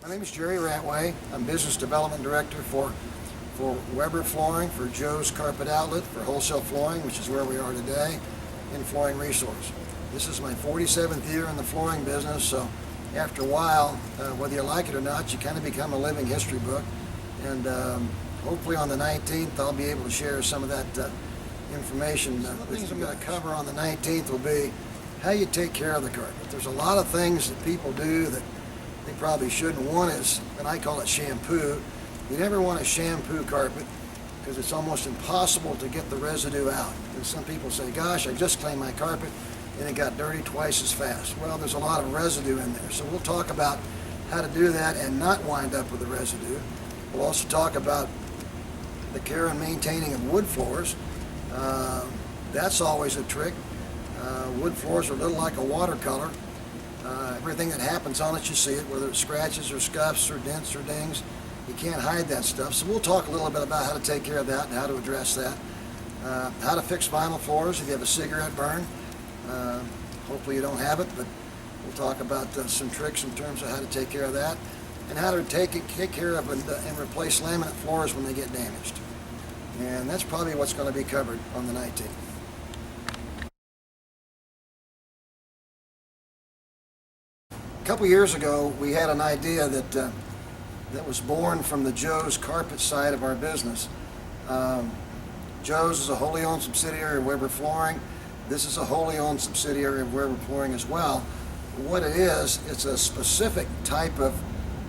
My name is Jerry Ratway. I'm Business Development Director for Weber Flooring, for Joe's Carpet Outlet, for Wholesale Flooring, which is where we are today, in Flooring Resource. This is my 47th year in the flooring business, so after a while, whether you like it or not, you kind of become a living history book. And hopefully on the 19th, I'll be able to share some of that information. The things I'm going to cover on the 19th will be how you take care of the carpet. There's a lot of things that people do that they probably shouldn't. One is, and I call it shampoo. You never want to shampoo carpet because it's almost impossible to get the residue out. And some people say, gosh, I just cleaned my carpet and it got dirty twice as fast. Well, there's a lot of residue in there. So we'll talk about how to do that and not wind up with the residue. We'll also talk about the care and maintaining of wood floors. That's always a trick. Wood floors are a little like a watercolor. Everything that happens on it, you see it, whether it's scratches or scuffs or dents or dings. You can't hide that stuff. So we'll talk a little bit about how to take care of that and how to address that. How to fix vinyl floors if you have a cigarette burn. Hopefully you don't have it, but we'll talk about some tricks in terms of how to take care of that. And how to take care of and replace laminate floors when they get damaged. And that's probably what's going to be covered on the 19th. A couple years ago, we had an idea that was born from the Joe's Carpet side of our business. Joe's is a wholly owned subsidiary of Weber Flooring. This is a wholly owned subsidiary of Weber Flooring as well. What it is, it's a specific type of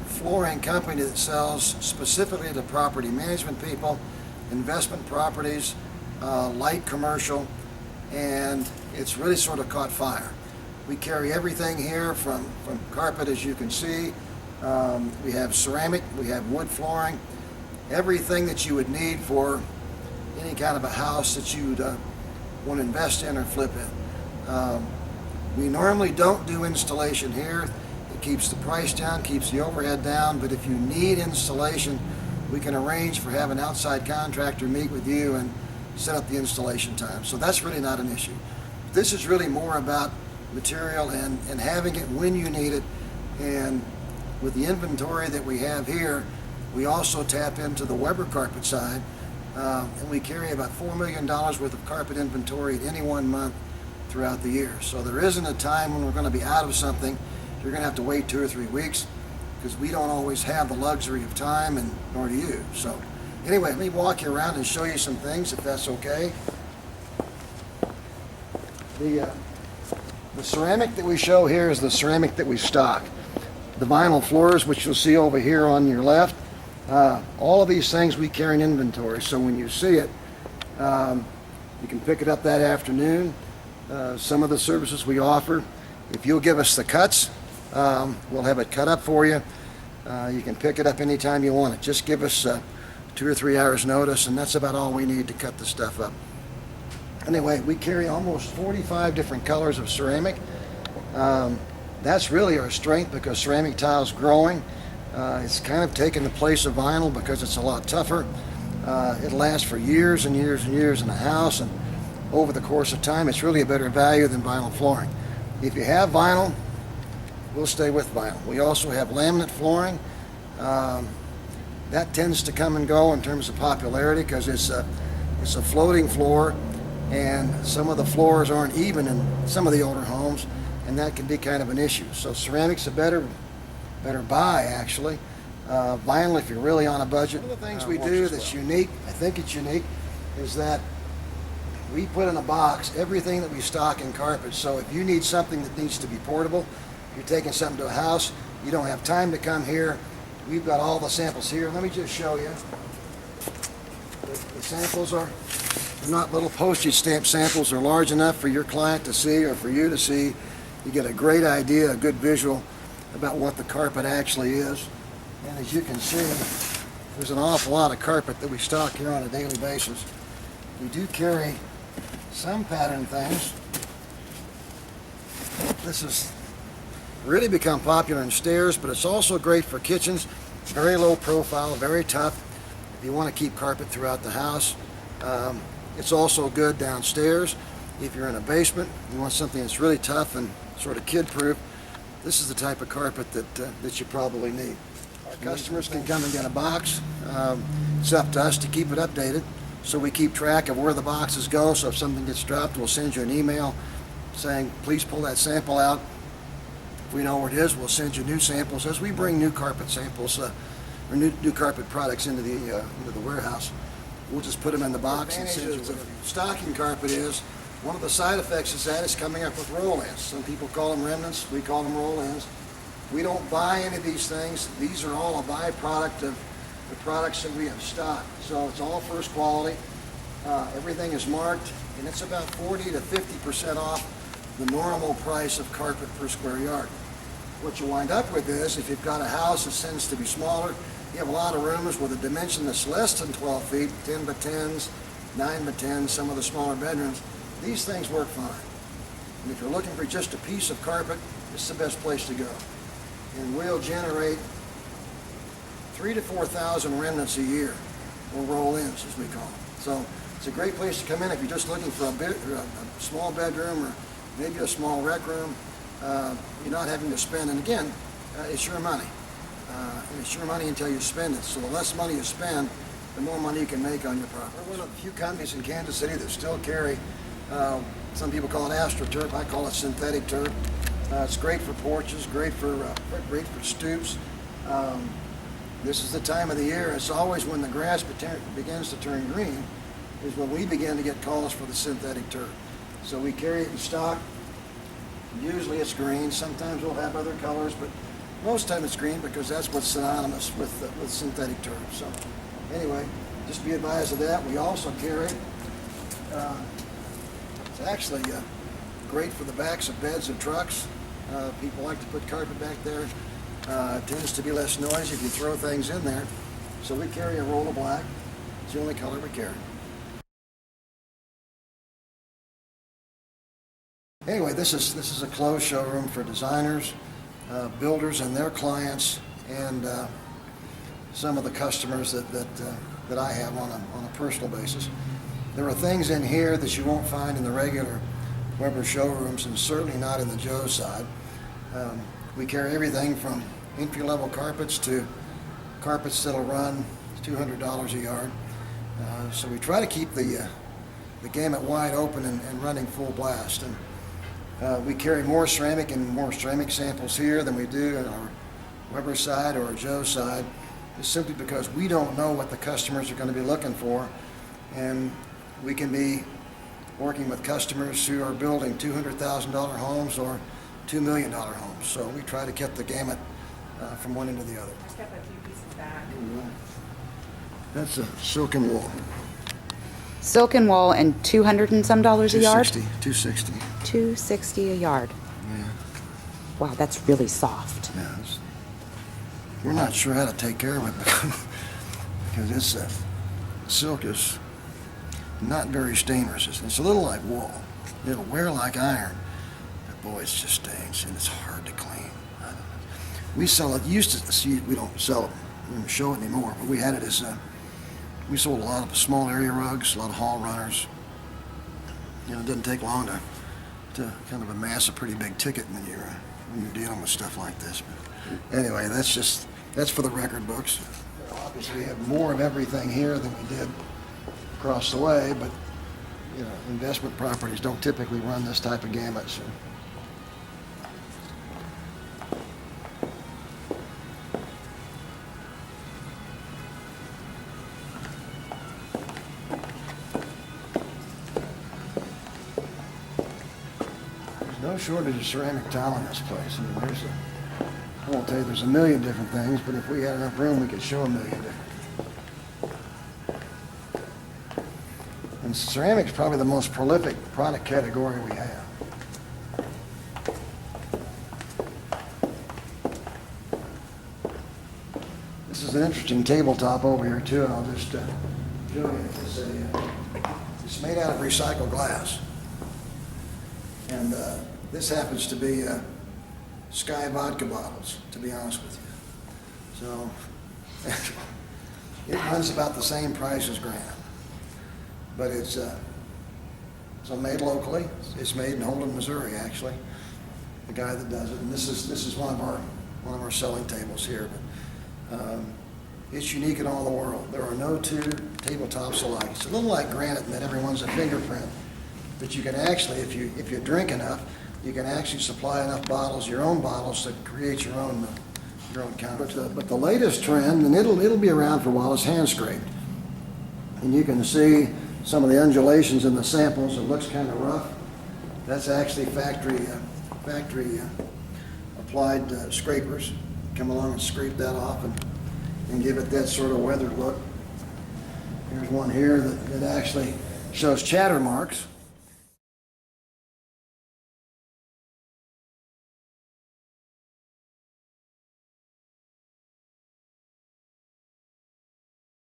flooring company that sells specifically to property management people, investment properties, light commercial, and it's really sort of caught fire. We carry everything here from carpet, as you can see. We have ceramic, we have wood flooring, everything that you would need for any kind of a house that you'd want to invest in or flip in. We normally don't do installation here. It keeps the price down, keeps the overhead down, but if you need installation, we can arrange for have an outside contractor meet with you and set up the installation time. So that's really not an issue. This is really more about material and having it when you need it. And with the inventory that we have here, we also tap into the Weber carpet side, and we carry about $4 million worth of carpet inventory at any one month throughout the year. So there isn't a time when we're going to be out of something. You're going to have to wait 2 or 3 weeks because we don't always have the luxury of time, and nor do you. So anyway, let me walk you around and show you some things, if that's okay. The ceramic that we show here is the ceramic that we stock. The vinyl floors, which you'll see over here on your left, all of these things we carry in inventory. So when you see it, you can pick it up that afternoon. Some of the services we offer, if you'll give us the cuts, we'll have it cut up for you. You can pick it up anytime you want it. Just give us 2 or 3 hours notice, and that's about all we need to cut the stuff up. Anyway, we carry almost 45 different colors of ceramic. That's really our strength because ceramic tile is growing. It's kind of taken the place of vinyl because it's a lot tougher. It lasts for years and years and years in the house, and over the course of time, it's really a better value than vinyl flooring. If you have vinyl, we'll stay with vinyl. We also have laminate flooring. That tends to come and go in terms of popularity because it's a floating floor, and some of the floors aren't even in some of the older homes, and that can be kind of an issue. So ceramic's a better buy, actually. Vinyl, if you're really on a budget. One of the things we do that's unique, I think it's unique, is that we put in a box everything that we stock in carpet. So if you need something that needs to be portable, you're taking something to a house, you don't have time to come here, we've got all the samples here. Let me just show you. The samples are not little postage stamp samples. They're large enough for your client to see or for you to see. You get a great idea, a good visual about what the carpet actually is. And as you can see, there's an awful lot of carpet that we stock here on a daily basis. We do carry some pattern things. This has really become popular in stairs, but it's also great for kitchens. Very low profile, very tough if you want to keep carpet throughout the house. It's also good downstairs. If you're in a basement, you want something that's really tough and sort of kid-proof, this is the type of carpet that you probably need. Customers can come and get a box. It's up to us to keep it updated. So we keep track of where the boxes go. So if something gets dropped, we'll send you an email saying, please pull that sample out. If we know where it is, we'll send you new samples. As we bring new carpet samples or new carpet products into the warehouse, we'll just put them in the box and send you with stocking carpet is, one of the side effects is that it's coming up with roll-ins. Some people call them remnants, we call them roll-ins. We don't buy any of these things. These are all a byproduct of the products that we have stocked. So it's all first quality. Everything is marked, and it's about 40 to 50% off the normal price of carpet per square yard. What you wind up with is, if you've got a house that tends to be smaller, you have a lot of rooms with a dimension that's less than 12 feet, 10 by 10s, 9 by 10s, some of the smaller bedrooms. These things work fine. And if you're looking for just a piece of carpet, it's the best place to go. And we'll generate 3,000 to 4,000 remnants a year, or roll-ins as we call them. So it's a great place to come in if you're just looking for a small bedroom or maybe a small rec room. You're not having to spend, and again, it's your money. And it's your money until you spend it. So the less money you spend, the more money you can make on your property. We're one of the few companies in Kansas City that still carry, some people call it AstroTurf, I call it synthetic turf. It's great for porches, great for stoops. This is the time of the year. It's always when the grass begins to turn green is when we begin to get calls for the synthetic turf. So we carry it in stock. Usually it's green. Sometimes we'll have other colors, but most of the time it's green because that's what's synonymous with synthetic turf. So anyway, just be advised of that. We also carry, it's actually great for the backs of beds of trucks. People like to put carpet back there. It tends to be less noisy if you throw things in there. So we carry a roll of black. It's the only color we carry. Anyway, this is a closed showroom for designers, builders and their clients, and some of the customers that I have on a personal basis. There are things in here that you won't find in the regular Weber showrooms, and certainly not in the Joe side. We carry everything from entry-level carpets to carpets that'll run $200 a yard. So we try to keep the gamut wide open and running full blast. And we carry more ceramic and more ceramic samples here than we do on our Weber side or our Joe side, just simply because we don't know what the customers are going to be looking for, and we can be working with customers who are building $200,000 homes or $2 million homes. So we try to get the gamut from one end to the other. Step a few pieces back. That's a silken wool. Silken wool and $200 and some a yard? $260. $260 a yard. Yeah. Wow, that's really soft. Yeah. We're not sure how to take care of it because it's silk is not very stain resistant. It's a little like wool. It'll wear like iron, but boy, it just stains and it's hard to clean. We sell it. Used to see we don't sell it. We don't show it anymore. But we had it as we sold a lot of small area rugs, a lot of hall runners. You know, it doesn't take long to kind of amass a pretty big ticket when you're dealing with stuff like this. But anyway, that's for the record books. Obviously, we have more of everything here than we did across the way, but you know, investment properties don't typically run this type of gamut. So. No shortage of ceramic tile in this place. I mean, I won't tell you there's a million different things, but if we had enough room, we could show a million different. And ceramic's probably the most prolific product category we have. This is an interesting tabletop over here too, and I'll just show you. It's made out of recycled glass. And this happens to be Sky vodka bottles, to be honest with you. So it runs about the same price as granite, but it's made locally. It's made in Holden, Missouri, actually. The guy that does it, and this is one of our selling tables here. It's unique in all the world. There are no two tabletops alike. It's a little like granite in that everyone's a fingerprint. But you can actually, if you drink enough, you can actually supply enough bottles, your own bottles, to create your own counter. But the latest trend, and it'll be around for a while, is hand scraped. And you can see some of the undulations in the samples. It looks kind of rough. That's actually factory applied scrapers. Come along and scrape that off and give it that sort of weathered look. Here's one here that actually shows chatter marks.